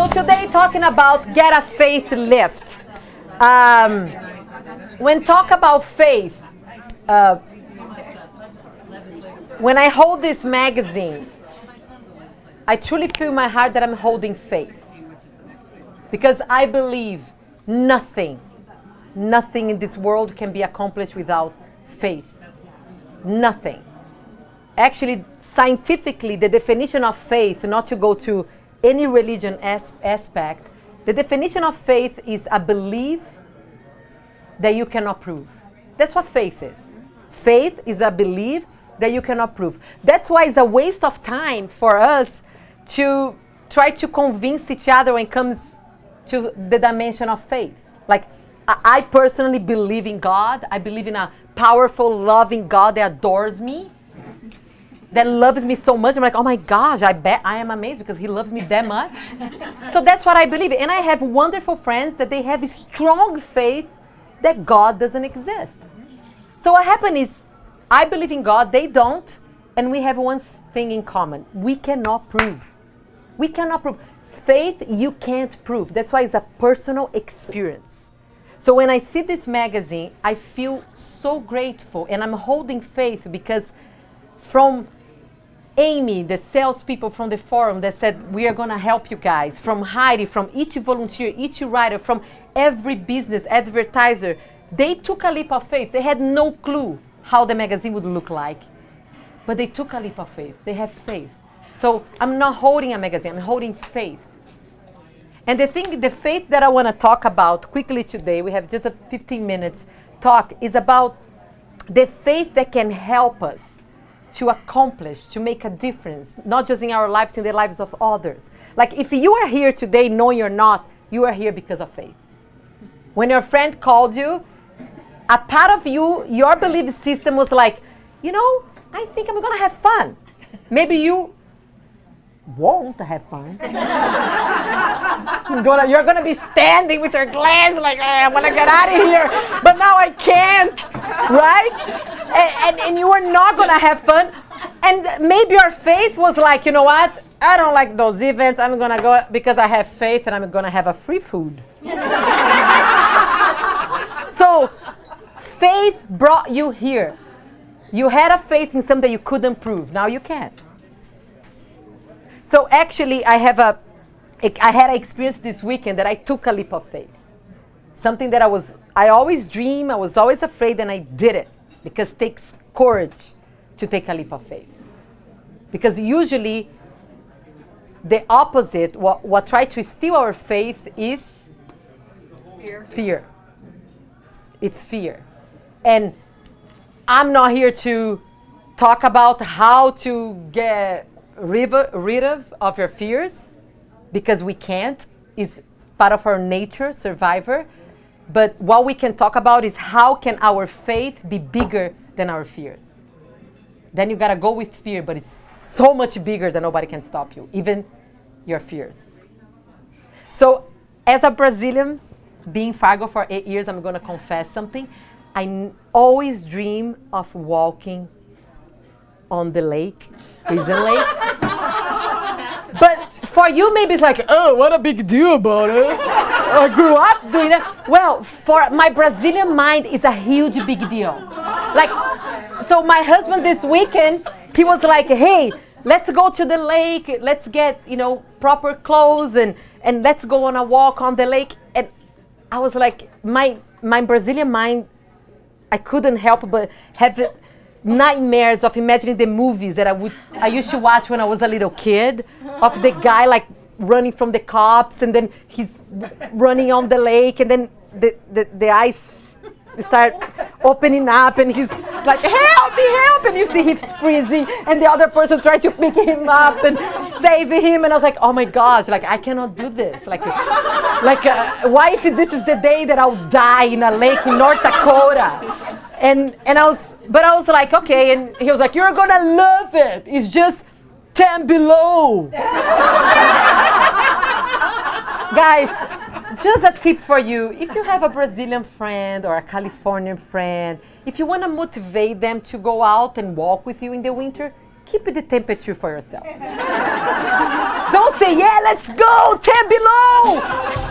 So today talking about get a faith lift. When talk about faith, when I hold this magazine, I truly feel in my heart that I'm holding faith. Because I believe nothing in this world can be accomplished without faith. Nothing. Actually, scientifically, the definition of faith, not to go to any religion aspect, the definition of faith is a belief that you cannot prove. That's what faith is. Faith is a belief that you cannot prove. That's why it's a waste of time for us to try to convince each other when it comes to the dimension of faith. Like, I personally believe in God. I believe in a powerful, loving God that adores me, that loves me so much. I'm like, oh my gosh, I bet I am amazed because he loves me that much. So that's what I believe. And I have wonderful friends that they have a strong faith that God doesn't exist. So what happened is, I believe in God, they don't, and we have one thing in common. We cannot prove. We cannot prove. Faith, you can't prove. That's why it's a personal experience. So when I see this magazine, I feel so grateful, and I'm holding faith because from Amy, the salespeople from the forum that said, we are going to help you guys, from Heidi, from each volunteer, each writer, from every business, advertiser, they took a leap of faith. They had no clue how the magazine would look like, but they took a leap of faith. They have faith. So I'm not holding a magazine, I'm holding faith. And the faith that I want to talk about quickly today, we have just a 15 minutes talk, is about the faith that can help us to accomplish, to make a difference, not just in our lives, in the lives of others. Like if you are here today knowing you're not, you are here because of faith. When your friend called you, a part of you, your belief system was like, you know, I think I'm going to have fun. Maybe you won't have fun. You're gonna be standing with your glass like, I want to get out of here, but now I can't, right? And you are not gonna have fun. And maybe your faith was like, you know what? I don't like those events. I'm gonna go because I have faith and I'm gonna have a free food. So faith brought you here. You had a faith in something you couldn't prove. Now you can. So actually, I had an experience this weekend that I took a leap of faith. Something that I always dream, I was always afraid, and I did it. Because it takes courage to take a leap of faith. Because usually, the opposite, what tries to steal our faith is fear. It's fear. And I'm not here to talk about how to get rid of your fears, because we can't. It's part of our nature, survivor. But what we can talk about is how can our faith be bigger than our fears. Then you gotta go with fear, but it's so much bigger that nobody can stop you, even your fears. So as a Brazilian, being Fargo for 8 years, I'm gonna confess something. I always dream of walking on the lake, Prison Lake. But for you, maybe it's like, oh, what a big deal about it. I grew up doing that. Well, for my Brazilian mind, it's a huge big deal. Like, so my husband this weekend, he was like, hey, let's go to the lake. Let's get, proper clothes and let's go on a walk on the lake. And I was like, my Brazilian mind, I couldn't help but have nightmares of imagining the movies that I used to watch when I was a little kid, of the guy like running from the cops, and then he's running on the lake, and then the ice start opening up, and he's like, help me, and you see he's freezing, and the other person tries to pick him up and save him, and I was like, oh my gosh, like I cannot do this, why if this is the day that I'll die in a lake in North Dakota? And I was like, okay, and he was like, you're gonna love it. It's just 10 below. Guys, just a tip for you. If you have a Brazilian friend or a Californian friend, if you want to motivate them to go out and walk with you in the winter, keep the temperature for yourself. Don't say, yeah, let's go, 10 below.